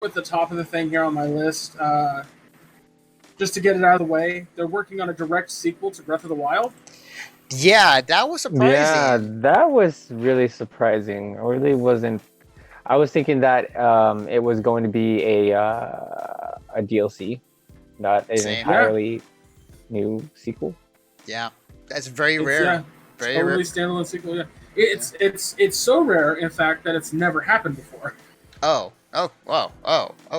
at the top of the thing here on my list. Just to get it out of the way, they're working on a direct sequel to Breath of the Wild. Yeah, that was surprising. Yeah, that was really surprising. I really wasn't. I was thinking that it was going to be a DLC, not an Same. entirely new sequel. Yeah, that's very rare. Very totally rare. standalone sequel. Yeah, it's so rare, in fact, that it's never happened before. Oh,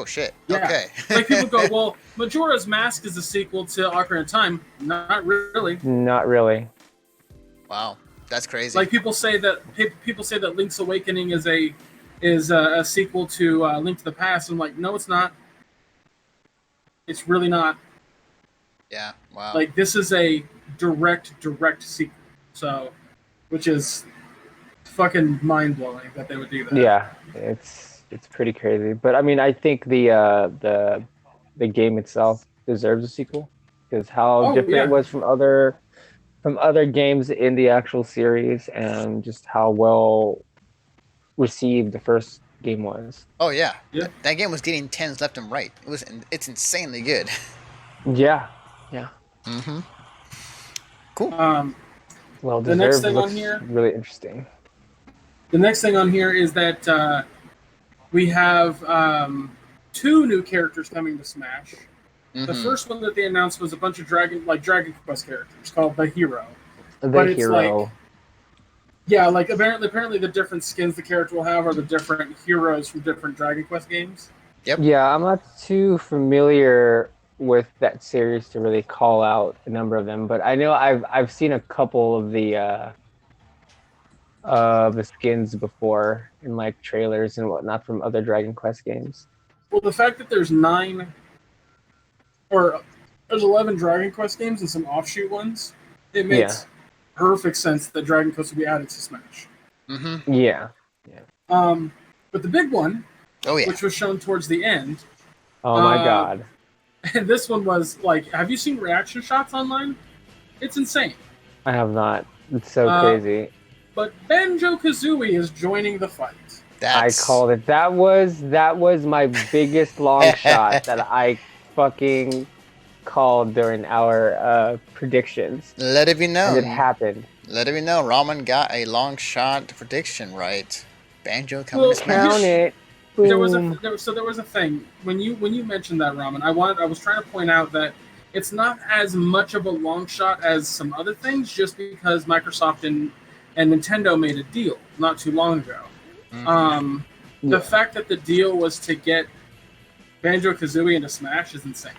shit. Yeah. Okay. Like people go, well, Majora's Mask is a sequel to Ocarina of Time. Not really. Not really. Wow, that's crazy. Like people say that Link's Awakening is a sequel to Link to the Past. I'm like, no, it's not. It's really not. Yeah. Wow. Like this is a direct sequel. So, which is fucking mind blowing that they would do that. Yeah, it's pretty crazy. But I mean, I think the game itself deserves a sequel because how different it was from other games in the actual series, and just how well received the first game was. Oh yeah. That game was getting 10s left and right. It's insanely good. Yeah. Mm-hmm. Cool. Well, the next thing looks on here, really interesting. The next thing on here is that we have 2 new characters coming to Smash. Mm-hmm. The first one that they announced was a bunch of Dragon Quest characters called the Hero. Like apparently the different skins the character will have are the different heroes from different Dragon Quest games. Yep. Yeah, I'm not too familiar with that series to really call out a number of them, but I know I've seen a couple of the skins before in like trailers and whatnot from other Dragon Quest games. Well, the fact that there's 11 Dragon Quest games and some offshoot ones, it makes perfect sense that Dragon Quest will be added to Smash. Mm-hmm. Yeah. But the big one, which was shown towards the end. Oh my god. And this one was like, have you seen reaction shots online? It's insane. I have not. It's so crazy. But Banjo-Kazooie is joining the fight. I called it. That was my biggest long shot that I fucking called during our predictions. Let it be known. And it happened. Let it be known. Ramen got a long shot prediction right. Banjo coming to Smash. Count it. There was a thing when you mentioned that, Ramen. I was trying to point out that it's not as much of a long shot as some other things, just because Microsoft and Nintendo made a deal not too long ago. Mm-hmm. The fact that the deal was to get Banjo-Kazooie into Smash is insane.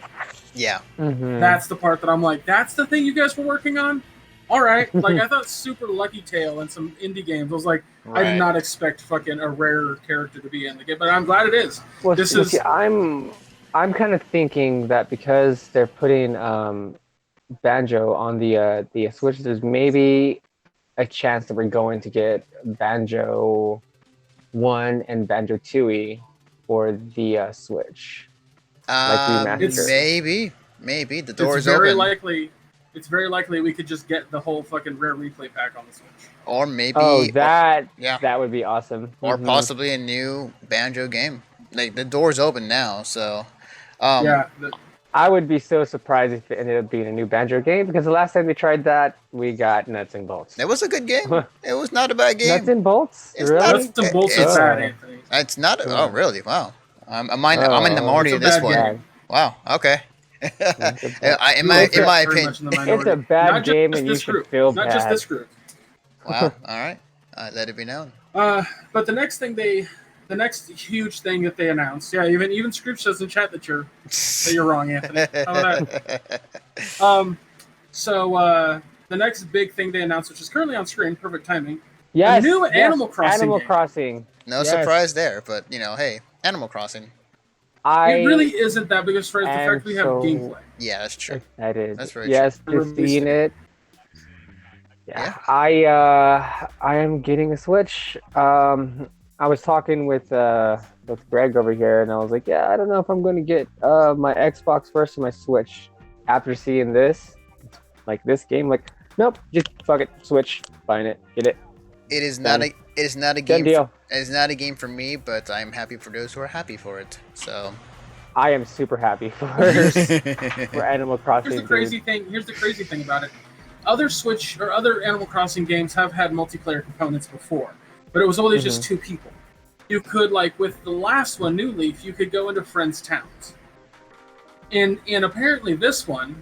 Yeah. Mm-hmm. That's the part that I'm like, that's the thing you guys were working on? All right. Like, I thought Super Lucky Tail and some indie games. I was like, I did not expect fucking a rare character to be in the game, but I'm glad it is. Well, I'm kind of thinking that because they're putting Banjo on the Switch, there's maybe a chance that we're going to get Banjo 1 and Banjo 2E for the Switch. Maybe the door is open. It's very likely we could just get the whole fucking rare replay pack on the Switch. Or maybe... that would be awesome. Or possibly a new Banjo game. Like, the door's open now, so... I would be so surprised if it ended up being a new Banjo game, because the last time we tried that, we got Nuts and Bolts. It was a good game. It was not a bad game. Nuts and Bolts? Really? Nuts and Bolts is bad, Anthony. It's not... Oh, really? Wow. I'm in the minority of this one. Game. Wow, okay. In my opinion, it's a bad game, and you should feel bad. Not just this group. Wow. All right. Let it be known. But the next huge thing that they announced, even Scrooge says in chat that you're wrong, Anthony. How about that? So the next big thing they announced, which is currently on screen, perfect timing. Yes. A new Animal Crossing. Animal Crossing. No surprise there, but hey, Animal Crossing. It really isn't that big of a surprise. The fact we have gameplay. Yeah, that's true. Excited. That's very true. Just seeing it. Yeah. I am getting a Switch. I was talking with Greg over here, and I was like, I don't know if I'm going to get my Xbox first or my Switch. After seeing this game, nope, just fuck it, Switch, buying it, get it. It is not Done. a it is not a Done game. deal. It is not a game for me, but I'm happy for those who are happy for it. So. I am super happy for Animal Crossing. Here's the crazy thing. Here's the crazy thing about it. Other Switch or other Animal Crossing games have had multiplayer components before, but it was always just 2 people. You could, like with the last one, New Leaf, you could go into friends' towns. And apparently this one,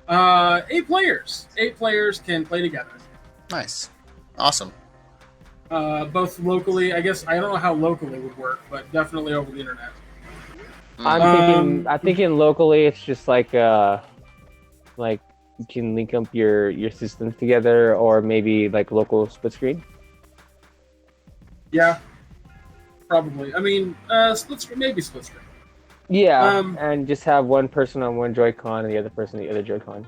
8 players. 8 players can play together. Nice. Awesome. Both locally, I guess I don't know how locally would work, but definitely over the internet. I'm thinking locally it's just like you can link up your systems together, or maybe like local split screen. Yeah, probably. I mean, split screen, maybe split screen. Yeah, and just have one person on one Joy-Con and the other person on the other Joy-Con.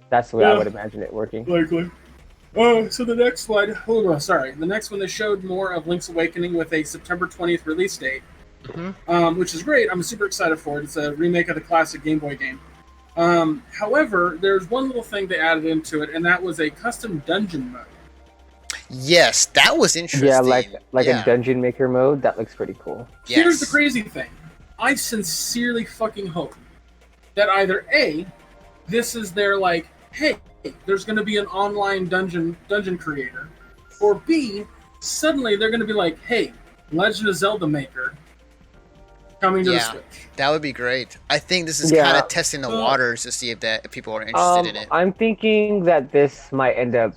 That's the way I would imagine it working. Likely. So the next slide. Oh, sorry. The next one, they showed more of Link's Awakening with a September 20th release date, which is great. I'm super excited for it. It's a remake of the classic Game Boy game. However, there's one little thing they added into it, and that was a custom dungeon mode. Yes, that was interesting. Yeah, like a dungeon maker mode. That looks pretty cool. Yes. Here's the crazy thing. I sincerely fucking hope that either A, this is their like, hey, there's going to be an online dungeon creator, or B, suddenly they're going to be like, hey, Legend of Zelda Maker coming to the Switch. That would be great. I think this is kind of testing the waters to see if people are interested in it. I'm thinking that this might end up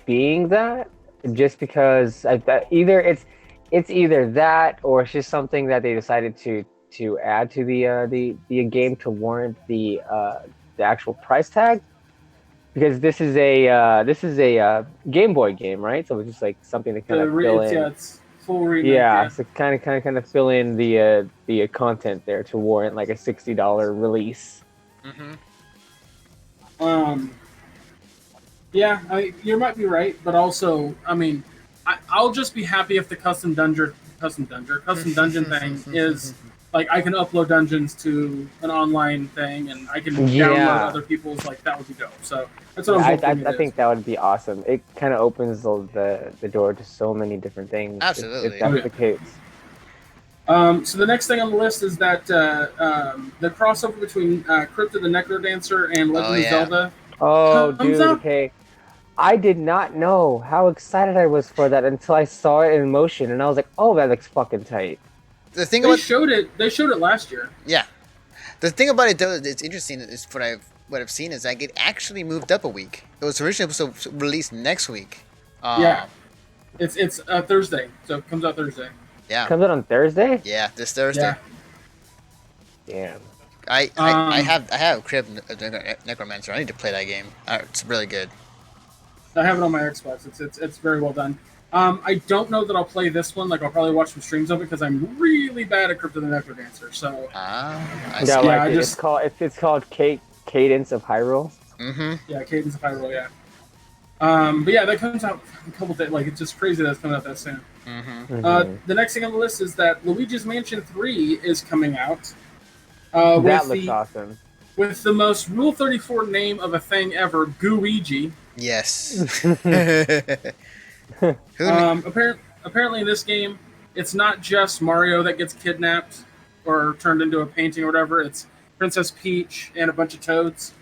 being that, just because either it's either that, or it's just something that they decided to add to the game to warrant the actual price tag, because this is a Game Boy game, right? So it's just like something to kind of fill in. Yeah, it's full remake. Yeah, so kind of fill in the content there to warrant like a $60 release. Yeah, you might be right, but also, I mean, I'll just be happy if the custom dungeon thing is like I can upload dungeons to an online thing, and I can download other people's. Like that would be dope. So that's what I'm hoping. I think that would be awesome. It kind of opens the door to so many different things. Absolutely, if that's the case. So the next thing on the list is that the crossover between Crypt of the Necrodancer and Legend of Zelda. Oh, dude, okay. I did not know how excited I was for that until I saw it in motion, and I was like, "Oh, that looks fucking tight." The thing they showed it last year. Yeah, the thing about it though, it's interesting. Is what I've seen is like it actually moved up a week. It was originally supposed to release next week. It's Thursday, so it comes out Thursday. Yeah, comes out on Thursday. Yeah, this Thursday. Yeah. Damn. I have Crypt Necromancer. I need to play that game. It's really good. I have it on my Xbox. It's very well done. I don't know that I'll play this one. Like I'll probably watch some streams of it because I'm really bad at Crypt of the Necrodancer. So it's called Cadence of Hyrule. Yeah, Cadence of Hyrule. Yeah. But yeah, that comes out a couple days. Like it's just crazy that it's coming out that soon. The next thing on the list is that Luigi's Mansion 3 is coming out. That looks awesome. With the most Rule 34 name of a thing ever, Gooigi. Yes. Apparently in this game, it's not just Mario that gets kidnapped or turned into a painting or whatever. It's Princess Peach and a bunch of Toads.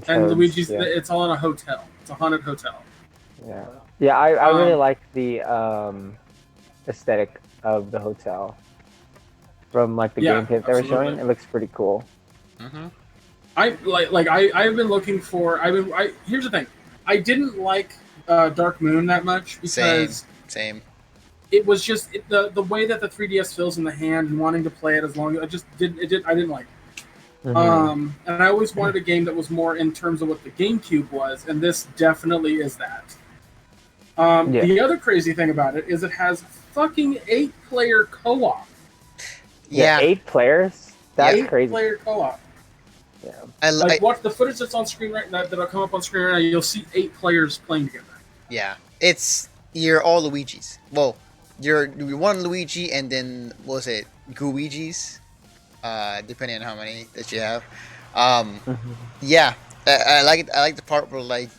And Luigi's. Yeah. It's all in a hotel. It's a haunted hotel. Yeah. I really like the aesthetic of the hotel from like the gameplay they were showing. It looks pretty cool. I've been looking for. Here's the thing. I didn't like Dark Moon that much because same. It was just the way that the 3DS feels in the hand and wanting to play it as long as I didn't like it. And I always wanted a game that was more in terms of what the GameCube was, and this definitely is that. The other crazy thing about it is it has fucking 8-player co-op. Yeah, 8 players. That's crazy. 8-player co-op. Yeah. Watch the footage that's on screen right now. That'll come up on screen right now. You'll see 8 players playing together. Yeah, you're all Luigi's. Well, you're one Luigi, and then what was it, Gooigi's? Depending on how many that you have. Yeah, I like it. I like the part where like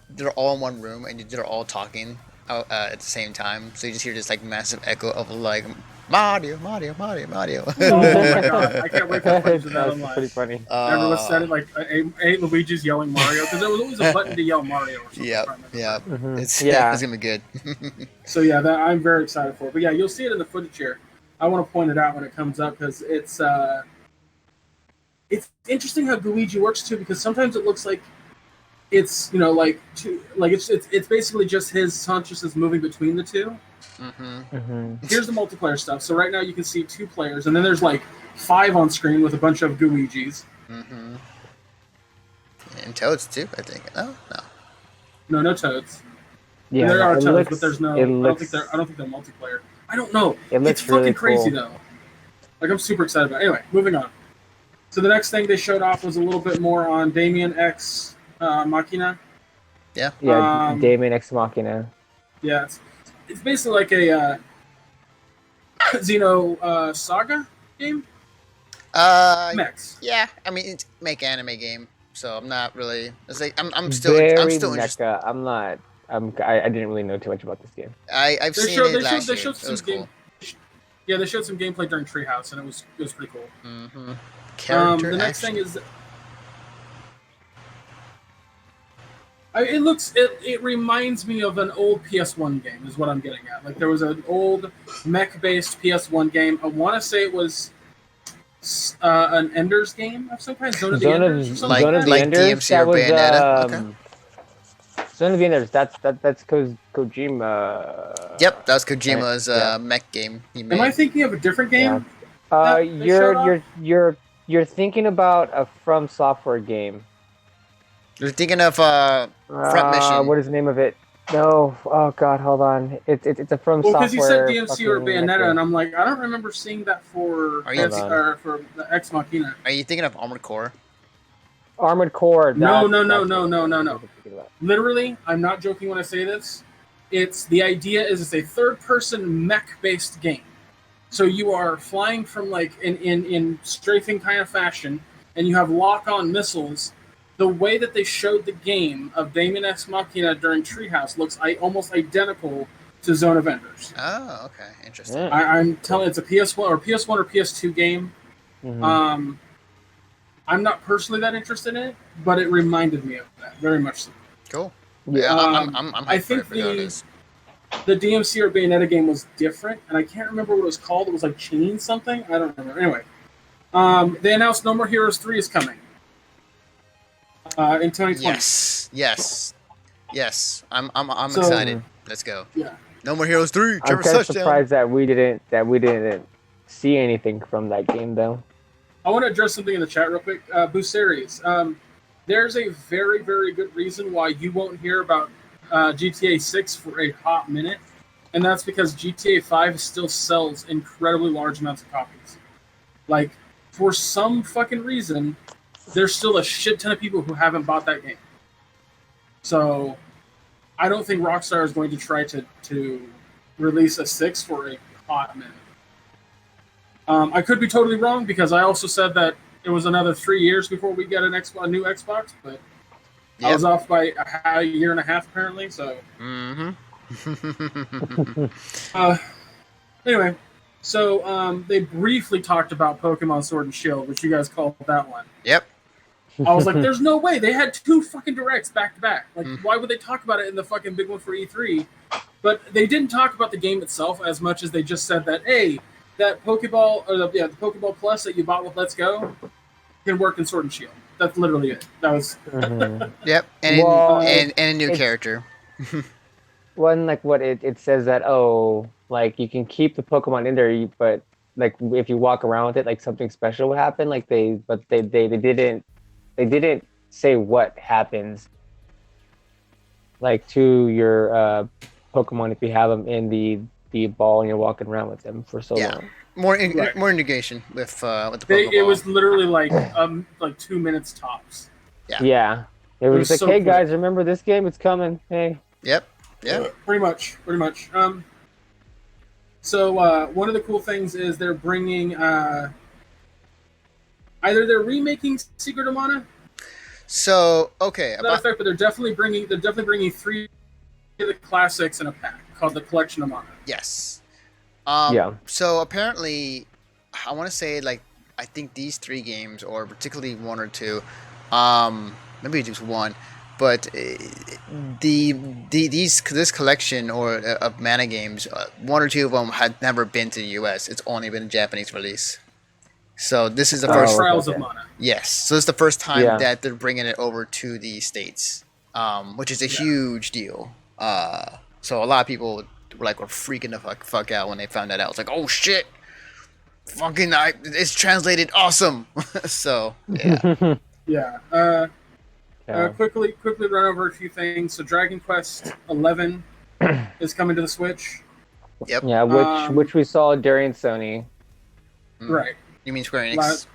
they're all in one room and they're all talking. at the same time, so you just hear this like massive echo of like Mario, Mario, Mario, Mario. Oh my god, I can't wait to play that That's online. pretty funny. Everyone said it like eight Luigi's yelling Mario because there was always a button to yell Mario. Or something, Yep, if I remember yep. correctly. Mhm. It's Yeah. it's gonna be good. So yeah, that I'm very excited for. But yeah, you'll see it in the footage here. I want to point it out when it comes up because it's interesting how Luigi works too. Because sometimes it looks like it's it's basically just his consciousness moving between the two. Here's the multiplayer stuff. So right now you can see 2 players, and then there's like 5 on screen with a bunch of Luigis. And Toads too, I think. No. No Toads. Yeah, There are it Toads, looks, but there's no. It I don't looks, think they're multiplayer. I don't know. It looks It's fucking really crazy cool. though. Like I'm super excited about it. Anyway, moving on. So the next thing they showed off was a little bit more on Damien X Machina. Yeah. Yeah, Damien Ex Machina. Yeah, it's basically like a Xeno Saga game. Mechs. Yeah. I mean, it's make anime game, so I'm not really. It's like I'm still Very interested. mecha. I'm not. I didn't really know too much about this game. I've They seen showed it last they year. showed It some was game. cool. Yeah, they showed some gameplay during Treehouse, and it was pretty cool. Character The next action. thing is. It reminds me of an old PS1 game, is what I'm getting at. Like there was an old mech-based PS1 game. I want to say it was an Enders game of some kind, Zone of the Enders, or something Like- Zone of the like Enders, DMC that or was, Bayonetta? Okay. Zone of the Enders. That's Kojima. Yep, that was Kojima's Yeah. mech game he made. Am I thinking of a different game? Yeah. that they showed You're thinking about a From Software game. You're thinking of Front Mission. What is the name of it? No. Oh God, hold on. It's a From Well, Software. because you said DMC or fucking Bayonetta, mech and I'm like, I don't remember seeing that for Are you- for the Ex Machina. Are you thinking of Armored Core? Armored Core. No. that's- Literally, I'm not joking when I say this. The idea is it's a third-person mech-based game. So you are flying from like in strafing kind of fashion, and you have lock-on missiles. The way that they showed the game of Damien Ex Machina during Treehouse looks almost identical to Zone of Enders. Oh, okay, interesting. Yeah. I'm telling it's a PS1 or PS2 game. Mhm. I'm not personally that interested in it, but it reminded me of that very much so. Cool. Yeah. I'm I hyped for think it regardless. the DMC or Bayonetta game was different, and I can't remember what it was called. It was like Chain something. I don't remember. Anyway, they announced No More Heroes 3 is coming in 2020. Yes. I'm So- excited. Let's go. Yeah. No More Heroes 3. I'm Trevor kind of touchdown. surprised that we didn't see anything from that game though. I want to address something in the chat real quick. Buceres, there's a very, very good reason why you won't hear about GTA 6 for a hot minute, and that's because GTA 5 still sells incredibly large amounts of copies. Like, for some fucking reason, there's still a shit ton of people who haven't bought that game. So, I don't think Rockstar is going to try to release a 6 for a hot minute. I could be totally wrong because I also said that it was another 3 years before we get a new Xbox, but I Yep. was off by a year and a half apparently. So anyway, so they briefly talked about Pokemon Sword and Shield, which you guys called that one. Yep. I was like, "There's no way they had 2 fucking directs back to back. Like, why would they talk about it in the fucking big one for E3?" But they didn't talk about the game itself as much as they just said that, "Hey, that Pokeball or the Pokeball Plus that you bought with Let's Go can work in Sword and Shield." That's literally it. That was Mhm. Yep. And Well, and a new it's- character. One like what it says that like you can keep the Pokemon in there, but like if you walk around with it, like something special would happen. Like they didn't say what happens like to your Pokemon if you have them in the ball and you're walking around with them for so Yeah. long. Right. More integration with the it Pokeball. was literally like 2 minutes tops. Yeah. It was, was like, so hey quick. guys, remember this game? It's coming. Hey. Yep. Yeah. Pretty much. So one of the cool things is they're bringing either they're remaking Secret of Mana, So okay, to that effect, but they're definitely bringing 3 of the classics in a pack. called the Collection of Mana. Yes. Yeah. So apparently, I want to say like I think these 3 games, or particularly 1 or 2, maybe just 1, but this collection of mana games, 1 or 2 of them had never been to the U.S. It's only been a Japanese release. So this is the first. Trials okay. of Mana. Yes. So it's the first time Yeah. that they're bringing it over to the States, which is a huge deal. So a lot of people were freaking the fuck out when they found that out. It's like, oh shit, it's translated awesome. So yeah. Yeah. Yeah. Quickly run over a few things. So Dragon Quest 11 is coming to the Switch. Yep. Yeah, which we saw during Sony. Right. You mean Square Enix?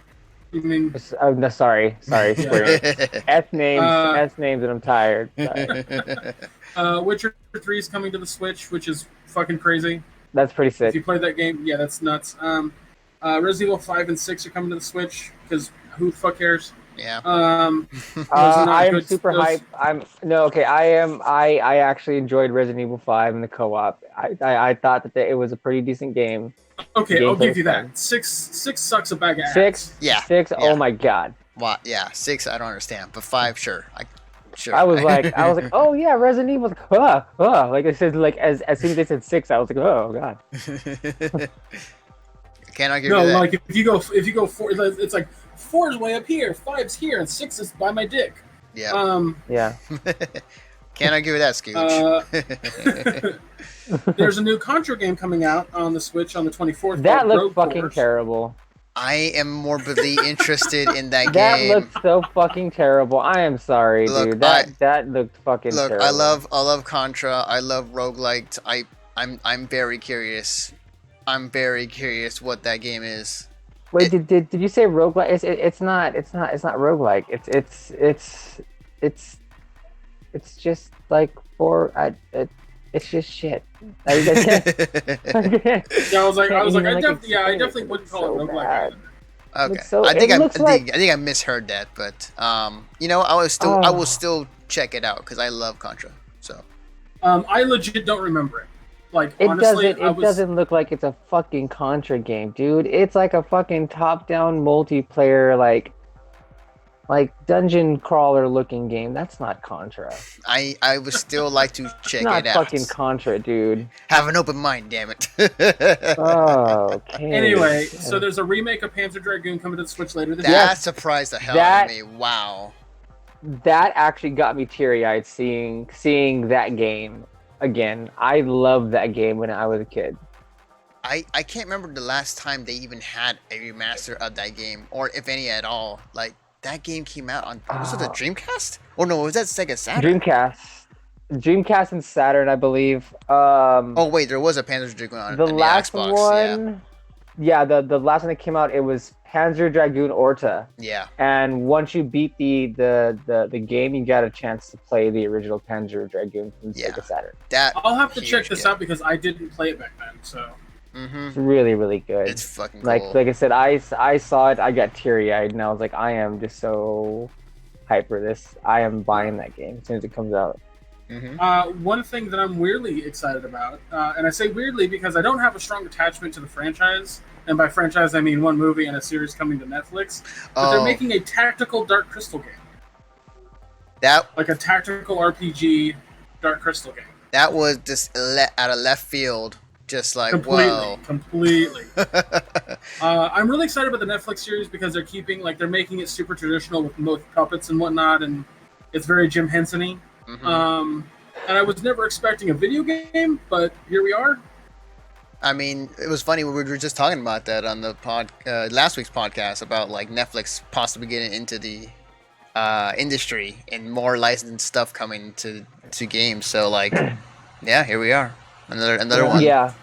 You mean Oh, no, sorry, Square Enix. S names, and I'm tired. Sorry. Witcher 3 is coming to the Switch, which is fucking crazy. That's pretty If sick. you played that game, yeah, that's nuts. Resident Evil 5 and 6 are coming to the Switch because who the fuck cares? Yeah. I am super hyped. I actually enjoyed Resident Evil 5 in the co-op. I thought that it was a pretty decent game. Okay, Game I'll give you fun. that. Six sucks a bag of ass. Six. Yeah. Oh Yeah. my god. What? Yeah. 6, I don't understand, but 5, sure. Sure. I was like, oh yeah, Resident Evil. Like I said, like as soon as they said 6, I was like, oh god. Can I give No, you that? like if you go 4, it's like 4 is way up here, 5's here, and 6 is by my dick. Yeah. Yeah. Can I give you that, Scooch? There's a new Contra game coming out on the Switch on the 24th. That called looks Rogue fucking Force. terrible. I am morbidly interested in that That game. looks so fucking terrible. I am sorry, Look, dude. That looked fucking terrible. I love Contra. I love roguelike. I'm very curious. I'm very curious what that game is. Wait, did you say roguelike? It's not roguelike. It's just like it's just shit. I Yeah, I was like, I explain definitely it. wouldn't It's call so it roguelike. bad. Okay. Looks so- I think it looks like- I think I misheard that, but I will still check it out because I love Contra. So I legit don't remember it. Like It honestly, doesn't look like it's a fucking Contra game, dude. It's like a fucking top-down multiplayer like dungeon crawler looking game. That's not Contra. I would still like to check It's not it out. fucking Contra, dude. Have an open mind, damn it. Oh, okay. Anyway, so there's a remake of Panzer Dragoon coming to the Switch later this year. That surprised the hell out of me. Wow. That actually got me teary-eyed seeing that game again. I loved that game when I was a kid. I can't remember the last time they even had a remaster of that game, or if any at all. Like, that game came out on, was it the Dreamcast? Or no, was that Sega Saturn? Dreamcast and Saturn, I believe. Oh wait, there was a Panzer Dragoon on the the last Xbox. one, the last one that came out, it was Panzer Dragoon Orta. Yeah. And once you beat the game, you got a chance to play the original Panzer Dragoon from Sega Saturn. That I'll have to check huge this game. out because I didn't play it back then. So It's really, really good. It's fucking cool. Like I said, I saw it, I got teary-eyed, and I was like, I am just so hyped for this. I am buying that game as soon as it comes out. one thing that I'm weirdly excited about, and I say weirdly because I don't have a strong attachment to the franchise, and by franchise I mean one movie and a series coming to Netflix, but they're making a tactical Dark Crystal game. Like a tactical RPG Dark Crystal game. That was just out of left field. Just like, completely. I'm really excited about the Netflix series because they're making it super traditional with both puppets and whatnot, and it's very Jim Henson-y. And I was never expecting a video game, but here we are. I mean, it was funny. We were just talking about that on the last week's podcast about like Netflix possibly getting into the industry and more licensed stuff coming to games. So like, yeah, here we are. Another one. Yeah.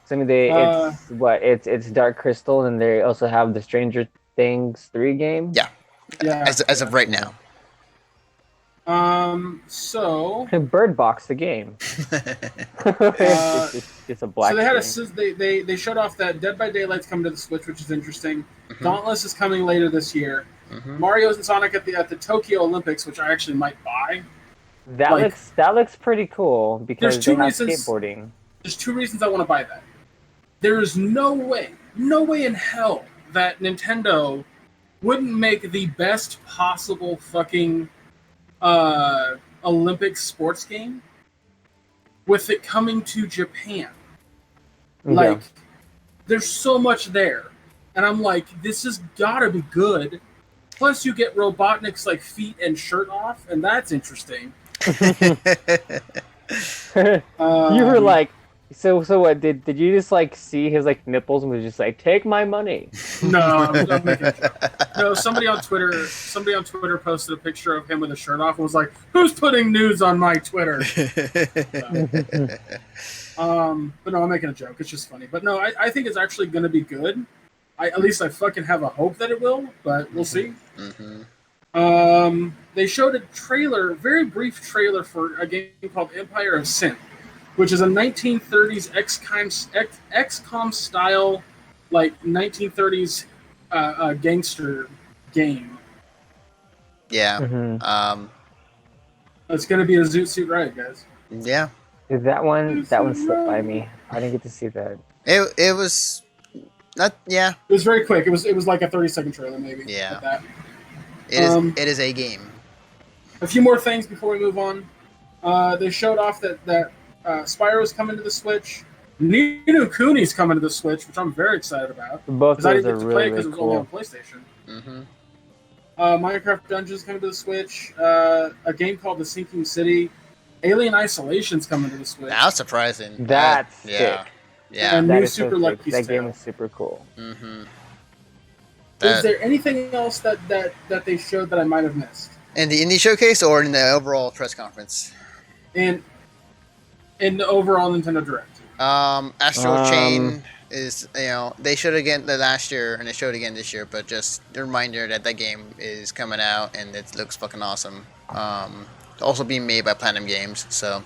So I mean, it's Dark Crystal, and they also have the Stranger Things 3 game. Yeah. As of right now. So Bird Box the game. It's a black. So they had they showed off that Dead by Daylight's coming to the Switch, which is interesting. Dauntless is coming later this year. Mario's and Sonic at the Tokyo Olympics, which I actually might buy. Like, that looks pretty cool because There's two they have reasons- skateboarding. there's two reasons I want to buy that. There is no way in hell that Nintendo wouldn't make the best possible fucking Olympic sports game with it coming to Japan. Like, there's so much there. And I'm like, this has gotta be good. Plus, you get Robotnik's like feet and shirt off, and that's interesting. You were like, so what? Did you just like see his like nipples and was just like, take my money? No, I'm making a joke. No, somebody on Twitter posted a picture of him with his shirt off and was like, "Who's putting nudes on my Twitter?" But no, I'm making a joke. It's just funny. But no, I think it's actually going to be good. At least I fucking have a hope that it will, but we'll see. They showed a trailer, very brief trailer for a game called Empire of Sin, which is a 1930s XCOM style, like 1930s gangster game. Yeah. It's going to be a Zoot Suit Riot, guys. Yeah. That one slipped by me. I didn't get to see that. It was not. Yeah. It was very quick. It was like a 30-second trailer, maybe. Yeah. Like that. It is a game. A few more things before we move on. They showed off that Spyro's coming to the Switch. Ni no Kuni's coming to the Switch, which I'm very excited about. Both Because I those didn't are get to play really, it because really it was only on cool. PlayStation. Minecraft Dungeons coming to the Switch. A game called The Sinking City. Alien Isolation's coming to the Switch. That was surprising. That's yeah. sick. Yeah. And That new is so Super sick. Lucky's That game Tale. is super cool. Is there anything else that they showed that I might have missed? In the indie showcase or in the overall press conference? In the overall Nintendo Direct. Astral Chain is, they showed again the last year and they showed again this year, but just a reminder that game is coming out and it looks fucking awesome. Also being made by Platinum Games, so.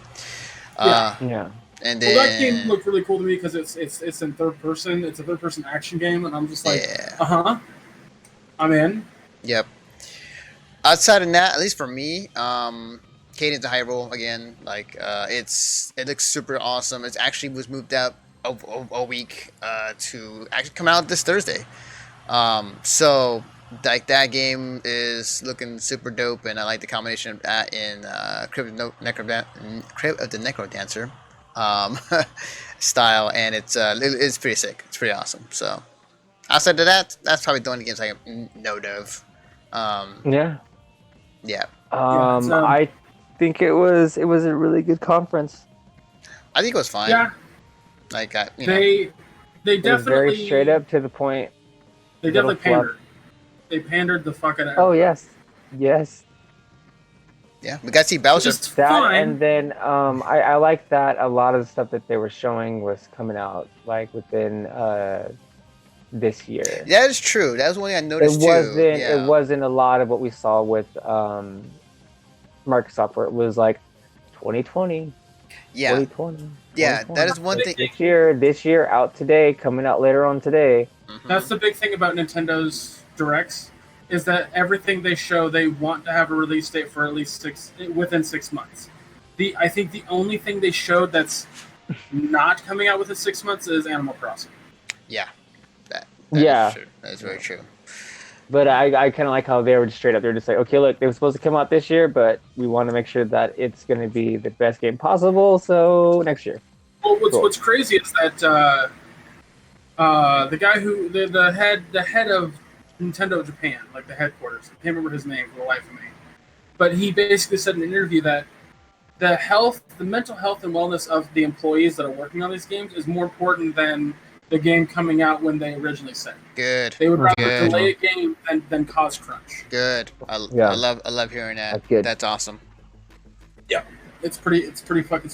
Yeah. And then, Well, that game looked really cool to me because it's in third person. It's a third person action game, and I'm just like, yeah. I'm in. Yep. Outside of that, at least for me, Cadence of Hyrule again, like it looks super awesome. It actually was moved out a week to actually come out this Thursday. So like that game is looking super dope, and I like the combination of that in Crypt of the Necrodancer style, and it's pretty sick. It's pretty awesome. So outside of that, that's probably the only games I know of. Yeah. Yeah. I think it was a really good conference. I think it was fine. Yeah. Like They It was definitely very straight up to the point. They definitely little fluff. pandered. They pandered the fuck out of Oh everyone. yes. Yeah, we got to see Bowser. Which is That fine. and then I like that a lot of the stuff that they were showing was coming out like within this year. That is true. That was one thing I noticed It wasn't a lot of what we saw with Microsoft where it was like 2020. Yeah, 2020. yeah. 2020. That is one thing. This year out today, coming out later on today. That's the big thing about Nintendo's Directs is that everything they show, they want to have a release date for at least within 6 months. I think the only thing they showed that's not coming out within 6 months is Animal Crossing. Yeah, that Yeah. is true. That is very true. But I kind of like how they were just straight up. They're just like, okay, look, they were supposed to come out this year, but we want to make sure that it's going to be the best game possible. So next year. Well, Cool. what's crazy is that the guy who the head of Nintendo Japan, like the headquarters, I can't remember his name for the life of me, but he basically said in an interview that the mental health and wellness of the employees that are working on these games is more important than the game coming out when they originally said. Good. They would rather Good. delay a game than cause crunch. Good. I Yeah. love hearing that. That's good. That's awesome. Yeah, it's pretty fucking